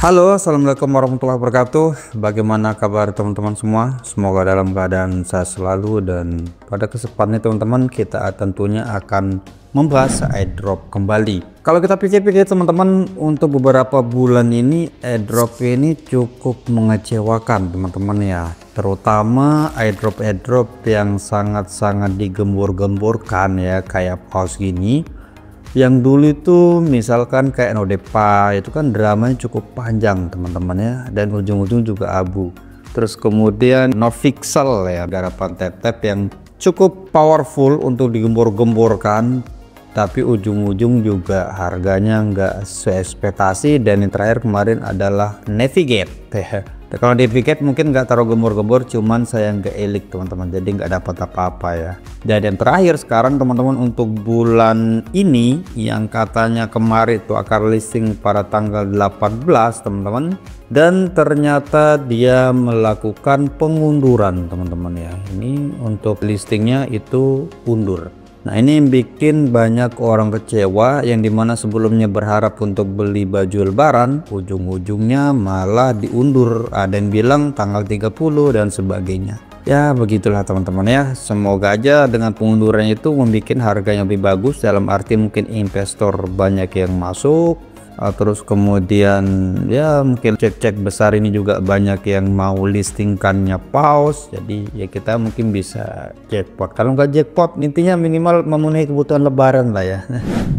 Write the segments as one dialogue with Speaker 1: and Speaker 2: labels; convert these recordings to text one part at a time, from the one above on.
Speaker 1: Halo, assalamualaikum warahmatullahi wabarakatuh. Bagaimana kabar teman-teman semua? Semoga dalam keadaan sehat selalu. Dan pada kesempatan ini teman-teman, kita tentunya akan membahas airdrop kembali. Kalau kita pikir-pikir teman-teman, untuk beberapa bulan ini airdrop ini cukup mengecewakan teman-teman ya, terutama airdrop yang sangat-sangat digembur-gemburkan ya, kayak paus gini. Yang dulu itu misalkan kayak Nodepa itu kan dramanya cukup panjang teman-teman ya, dan ujung-ujung juga abu. Terus kemudian Novixel ya, garapan tap-tap yang cukup powerful untuk digembur-gemburkan, tapi ujung-ujung juga harganya nggak sesuai ekspektasi. Dan yang terakhir kemarin adalah Navigate. Kalau Navigate mungkin nggak terlalu gembur-gembur, cuman saya nggak elik teman-teman, jadi nggak dapat apa-apa ya. Dan yang terakhir sekarang teman-teman, untuk bulan ini yang katanya kemarin itu akan listing pada tanggal 18 teman-teman, dan ternyata dia melakukan pengunduran teman-teman ya. Ini untuk listingnya itu undur. Nah, ini yang bikin banyak orang kecewa, yang dimana sebelumnya berharap untuk beli baju lebaran, ujung-ujungnya malah diundur. Ada yang bilang tanggal 30 dan sebagainya. Ya begitulah teman-teman ya, semoga aja dengan pengunduran itu membuat harganya lebih bagus, dalam arti mungkin investor banyak yang masuk. Terus kemudian ya mungkin cek-cek besar ini juga banyak yang mau listingkannya paus, jadi ya kita mungkin bisa jackpot. Kalau nggak jackpot, intinya minimal memenuhi kebutuhan lebaran lah ya.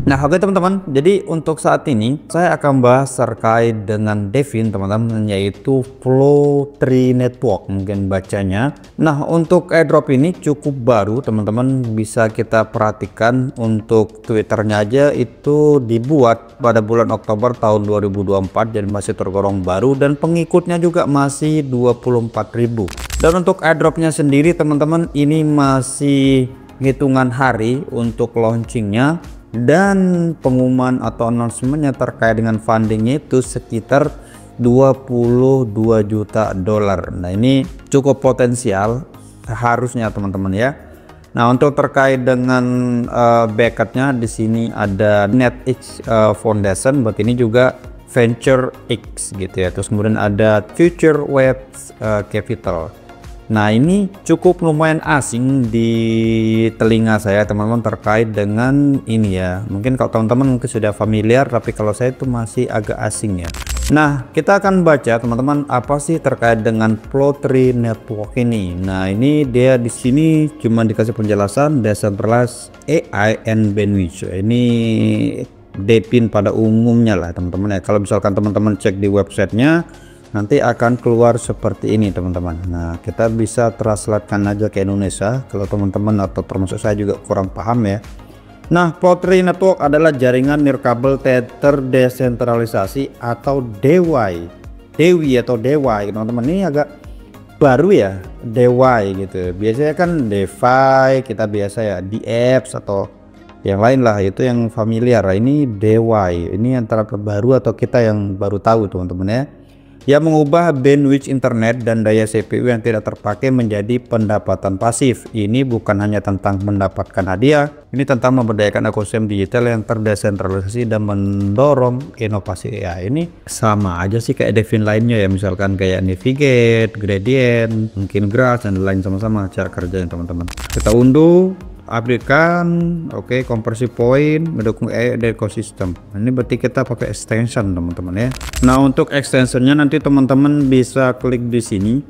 Speaker 1: Nah oke teman-teman, jadi untuk saat ini saya akan bahas terkait dengan Devin teman-teman, yaitu Flow3 Network mungkin bacanya. Nah untuk airdrop ini cukup baru teman-teman, bisa kita perhatikan untuk Twitternya aja itu dibuat pada bulan Oktober tahun 2024, jadi masih tergolong baru, dan pengikutnya juga masih 24.000. Dan untuk airdropnya sendiri teman-teman, ini masih hitungan hari untuk launchingnya, dan pengumuman atau announcementnya terkait dengan fundingnya itu sekitar 22 juta dolar. Nah ini cukup potensial harusnya teman-teman ya. Nah untuk terkait dengan backupnya di sini ada NetX Foundation, buat ini juga Venture X gitu ya. Terus kemudian ada Future Web Capital. Nah ini cukup lumayan asing di telinga saya teman-teman terkait dengan ini ya. Mungkin kalau teman-teman mungkin sudah familiar, tapi kalau saya itu masih agak asing ya. Nah kita akan baca teman-teman apa sih terkait dengan Flow3 Network ini. Nah ini dia di sini cuma dikasih penjelasan decentralized AI and bandwidth. Ini Devin pada umumnya lah teman-teman ya. Kalau misalkan teman-teman cek di websitenya nanti akan keluar seperti ini teman-teman. Nah kita bisa translatekan aja ke Indonesia kalau teman-teman atau termasuk saya juga kurang paham ya. Nah Flow3 Network adalah jaringan nirkabel terdesentralisasi atau DeWi teman-teman. Ini agak baru ya, DeWi gitu. Biasanya kan DeFi kita biasa ya, DApps atau yang lain lah, itu yang familiar. Ini DeWi, ini antara baru atau kita yang baru tahu teman-teman ya, yang mengubah bandwidth internet dan daya CPU yang tidak terpakai menjadi pendapatan pasif. Ini bukan hanya tentang mendapatkan hadiah, ini tentang memberdayakan ekosistem digital yang terdesentralisasi dan mendorong inovasi AI. Ini sama aja sih kayak Devin lainnya ya, misalkan kayak Navigate, Gradient, mungkin Grass, dan lain, sama-sama cara kerjanya teman-teman. Kita unduh, aplikasikan, oke, konversi poin, mendukung AI dan ekosistem. Ini berarti kita pakai extension teman-teman ya. Nah untuk extensionnya nanti teman-teman bisa klik di sini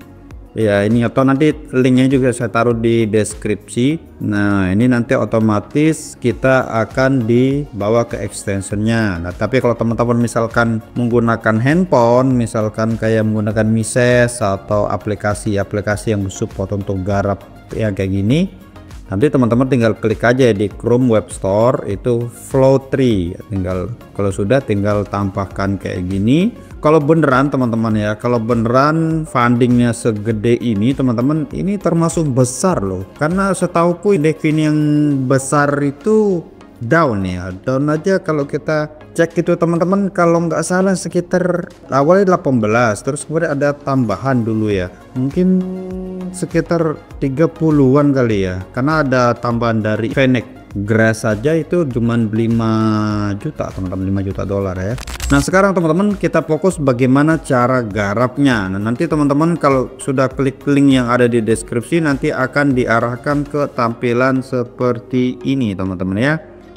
Speaker 1: ya, ini atau nanti linknya juga saya taruh di deskripsi. Nah ini nanti otomatis kita akan dibawa ke extensionnya. Nah tapi kalau teman-teman misalkan menggunakan handphone, misalkan kayak menggunakan Mises atau aplikasi-aplikasi yang support untuk garap ya kayak gini, nanti teman-teman tinggal klik aja di Chrome Web Store itu Flow3, tinggal kalau sudah tinggal tambahkan kayak gini. Kalau beneran teman-teman ya, kalau beneran fundingnya segede ini teman-teman, ini termasuk besar loh, karena setauku Devin yang besar itu down ya, down aja kalau kita cek itu teman-teman, kalau nggak salah sekitar awalnya 18, terus kemudian ada tambahan dulu ya, mungkin sekitar 30-an kali ya, karena ada tambahan dari Fennec grass saja itu cuman 5 juta teman-teman, 5 juta dolar ya. Nah sekarang teman-teman kita fokus bagaimana cara garapnya. Nah nanti teman-teman kalau sudah klik link yang ada di deskripsi nanti akan diarahkan ke tampilan seperti ini teman-teman ya.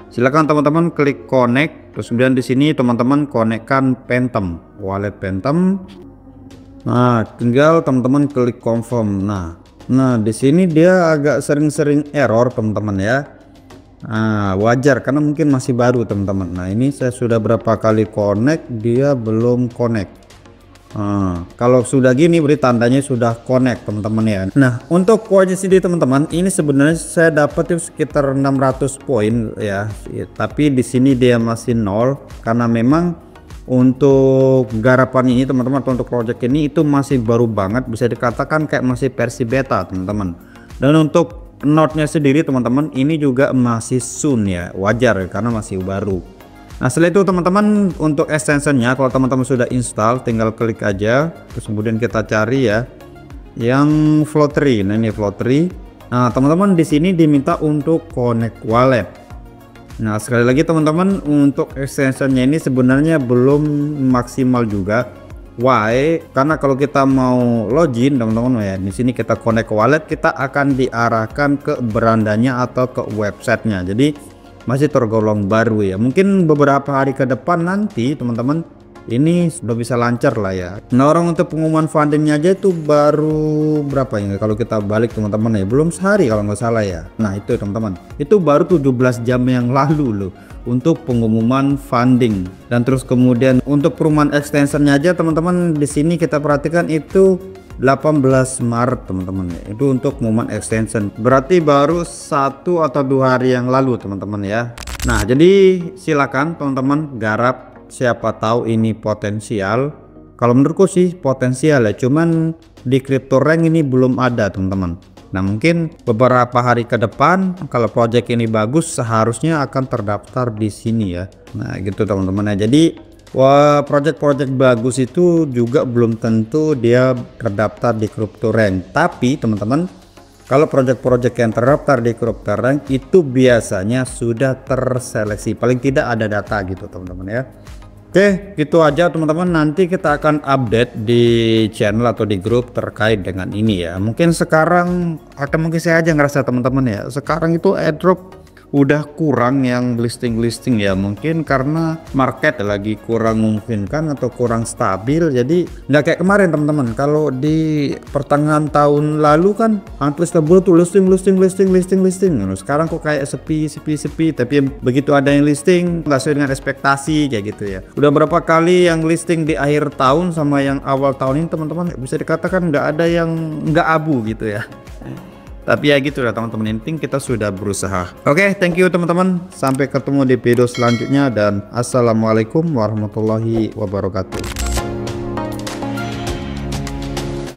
Speaker 1: Silakan teman-teman klik connect, terus kemudian di sini teman-teman konekkan Phantom, wallet Phantom. Nah tinggal teman-teman klik confirm. Nah di sini dia agak sering-sering error teman-teman ya. Wajar karena mungkin masih baru teman-teman. Nah ini saya sudah berapa kali connect dia belum connect. Kalau sudah gini berarti tandanya sudah connect teman-teman ya. Nah untuk koin CD teman-teman ini sebenarnya saya dapat itu sekitar 600 poin ya, tapi di sini dia masih 0 karena memang untuk garapan ini teman-teman atau untuk project ini itu masih baru banget, bisa dikatakan kayak masih versi beta teman-teman. Dan untuk node-nya sendiri teman-teman ini juga masih soon ya, wajar karena masih baru. Nah setelah itu teman-teman untuk extensionnya kalau teman-teman sudah install tinggal klik aja, terus kemudian kita cari ya yang Floatery. Nah ini Floatery. Nah teman-teman di sini diminta untuk connect wallet. Nah sekali lagi teman-teman untuk extensionnya ini sebenarnya belum maksimal juga. Why? Karena kalau kita mau login teman-teman ya, di sini kita connect ke wallet, kita akan diarahkan ke berandanya atau ke websitenya. Jadi masih tergolong baru ya. Mungkin beberapa hari ke depan nanti teman-teman ini sudah bisa lancar lah ya. Nah orang untuk pengumuman fundingnya aja itu baru berapa ya kalau kita balik teman-teman ya, belum sehari kalau nggak salah ya. Nah itu teman-teman itu baru 17 jam yang lalu loh untuk pengumuman funding. Dan terus kemudian untuk perumahan extensionnya aja teman-teman di sini kita perhatikan itu 18 Maret teman-teman ya, itu untuk pengumuman extension, berarti baru 1 atau 2 hari yang lalu teman-teman ya. Nah jadi silakan teman-teman garap, siapa tahu ini potensial. Kalau menurutku sih potensial ya, cuman di crypto rank ini belum ada teman-teman. Nah mungkin beberapa hari ke depan kalau project ini bagus seharusnya akan terdaftar di sini ya. Nah gitu teman-teman ya. Jadi project-project bagus itu juga belum tentu dia terdaftar di crypto rank. Tapi teman-teman kalau project-project yang terdaftar di crypto rank itu biasanya sudah terseleksi, paling tidak ada data gitu teman-teman ya. Oke gitu aja teman-teman, nanti kita akan update di channel atau di grup terkait dengan ini ya. Mungkin sekarang atau mungkin saya aja ngerasa teman-teman ya, sekarang itu airdrop udah kurang yang listing ya, mungkin karena market lagi kurang memungkinkan atau kurang stabil. Jadi nggak kayak kemarin teman-teman, kalau di pertengahan tahun lalu kan hampir setiap bulan tuh listing. Sekarang kok kayak sepi, tapi begitu ada yang listing nggak sesuai dengan ekspektasi kayak gitu ya. Udah berapa kali yang listing di akhir tahun sama yang awal tahun ini teman-teman bisa dikatakan nggak ada yang nggak abu gitu ya. Tapi ya gitu lah teman-teman, intinya kita sudah berusaha. Oke, thank you teman-teman. Sampai ketemu di video selanjutnya dan assalamualaikum warahmatullahi wabarakatuh.